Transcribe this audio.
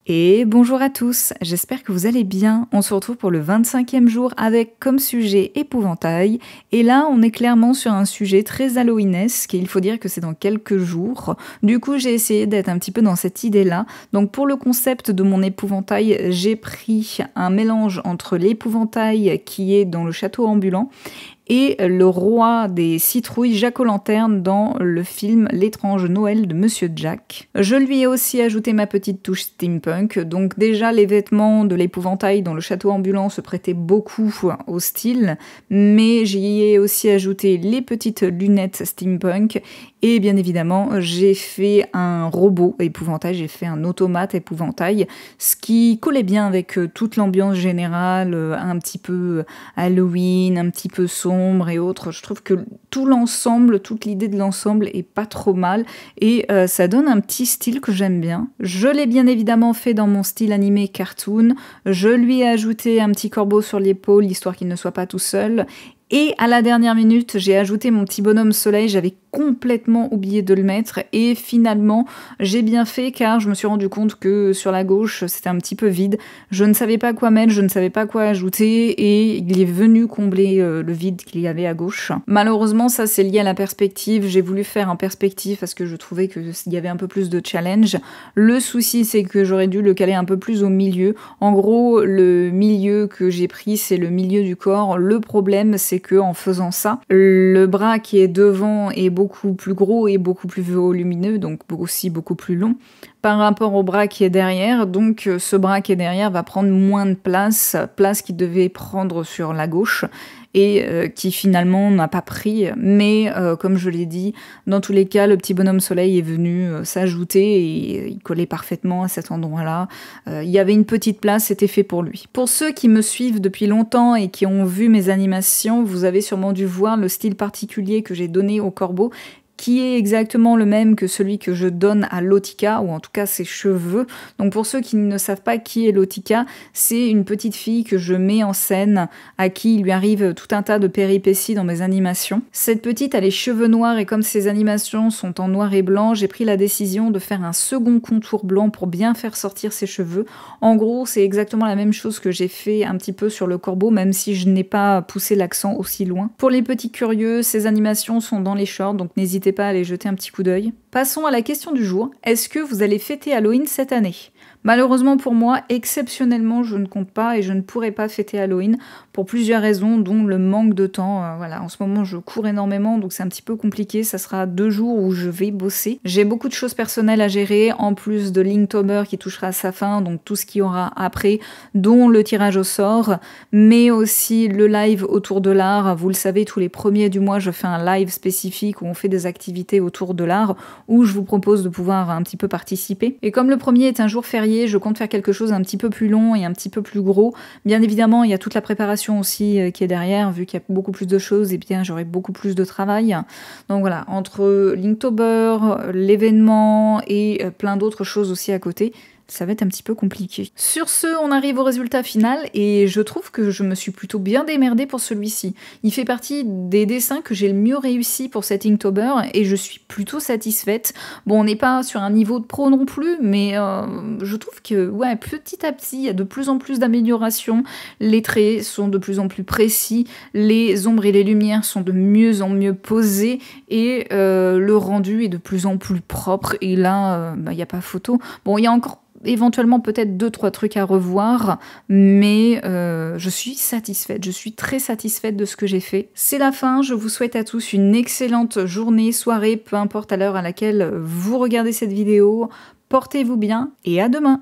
Et bonjour à tous, j'espère que vous allez bien. On se retrouve pour le 25e jour avec comme sujet épouvantail. Et là, on est clairement sur un sujet très halloweenesque et il faut dire que c'est dans quelques jours. Du coup, j'ai essayé d'être un petit peu dans cette idée-là. Donc pour le concept de mon épouvantail, j'ai pris un mélange entre l'épouvantail qui est dans le château ambulant et le roi des citrouilles Jack O'Lanterne dans le film L'étrange Noël de Monsieur Jack. Je lui ai aussi ajouté ma petite touche steampunk, donc déjà les vêtements de l'épouvantail dans le château ambulant se prêtaient beaucoup au style, mais j'y ai aussi ajouté les petites lunettes steampunk et bien évidemment j'ai fait un robot épouvantail, j'ai fait un automate épouvantail, ce qui collait bien avec toute l'ambiance générale, un petit peu Halloween, un petit peu sombre et autres. Je trouve que tout l'ensemble, toute l'idée de l'ensemble est pas trop mal et ça donne un petit style que j'aime bien. Je l'ai bien évidemment fait dans mon style animé cartoon. Je lui ai ajouté un petit corbeau sur l'épaule histoire qu'il ne soit pas tout seul. Et à la dernière minute, j'ai ajouté mon petit bonhomme soleil, j'avais complètement oublié de le mettre et finalement j'ai bien fait car je me suis rendu compte que sur la gauche c'était un petit peu vide, je ne savais pas quoi mettre, je ne savais pas quoi ajouter et il est venu combler le vide qu'il y avait à gauche. Malheureusement ça c'est lié à la perspective, j'ai voulu faire en perspective parce que je trouvais qu'il y avait un peu plus de challenge. Le souci c'est que j'aurais dû le caler un peu plus au milieu. En gros le milieu que j'ai pris c'est le milieu du corps. Le problème c'est que en faisant ça, le bras qui est devant est beaucoup plus gros et beaucoup plus volumineux, donc aussi beaucoup plus long par rapport au bras qui est derrière, donc ce bras qui est derrière va prendre moins de place qu'il devait prendre sur la gauche, et qui finalement n'a pas pris, mais comme je l'ai dit, dans tous les cas, le petit bonhomme soleil est venu s'ajouter et il collait parfaitement à cet endroit-là. Il y avait une petite place, c'était fait pour lui. Pour ceux qui me suivent depuis longtemps et qui ont vu mes animations, vous avez sûrement dû voir le style particulier que j'ai donné au corbeau, qui est exactement le même que celui que je donne à Lotika, ou en tout cas ses cheveux. Donc pour ceux qui ne savent pas qui est Lotika, c'est une petite fille que je mets en scène, à qui il lui arrive tout un tas de péripéties dans mes animations. Cette petite a les cheveux noirs et comme ses animations sont en noir et blanc, j'ai pris la décision de faire un second contour blanc pour bien faire sortir ses cheveux. En gros, c'est exactement la même chose que j'ai fait un petit peu sur le corbeau, même si je n'ai pas poussé l'accent aussi loin. Pour les petits curieux, ces animations sont dans les shorts, donc n'hésitez pas à aller jeter un petit coup d'œil. Passons à la question du jour. Est-ce que vous allez fêter Halloween cette année ? Malheureusement pour moi, exceptionnellement, je ne compte pas et je ne pourrai pas fêter Halloween pour plusieurs raisons, dont le manque de temps. Voilà, en ce moment, je cours énormément, donc c'est un petit peu compliqué. Ça sera 2 jours où je vais bosser. J'ai beaucoup de choses personnelles à gérer, en plus de Linktober qui touchera à sa fin, donc tout ce qu'il y aura après, dont le tirage au sort, mais aussi le live autour de l'art. Vous le savez, tous les premiers du mois, je fais un live spécifique où on fait des activités autour de l'art, où je vous propose de pouvoir un petit peu participer. Et comme le premier est un jour férié, je compte faire quelque chose un petit peu plus long et un petit peu plus gros. Bien évidemment, il y a toute la préparation aussi qui est derrière, vu qu'il y a beaucoup plus de choses, et bien j'aurai beaucoup plus de travail. Donc voilà, entre Linktober, l'événement et plein d'autres choses aussi à côté, ça va être un petit peu compliqué. Sur ce, on arrive au résultat final et je trouve que je me suis plutôt bien démerdée pour celui-ci. Il fait partie des dessins que j'ai le mieux réussi pour cet Inktober et je suis plutôt satisfaite. Bon, on n'est pas sur un niveau de pro non plus, mais je trouve que ouais, petit à petit, il y a de plus en plus d'améliorations. Les traits sont de plus en plus précis, les ombres et les lumières sont de mieux en mieux posées et le rendu est de plus en plus propre. Et là, il n'y a pas photo. Bon, il y a encore éventuellement peut-être 2-3 trucs à revoir, mais je suis satisfaite, je suis très satisfaite de ce que j'ai fait. C'est la fin, je vous souhaite à tous une excellente journée, soirée, peu importe à l'heure à laquelle vous regardez cette vidéo. Portez-vous bien et à demain!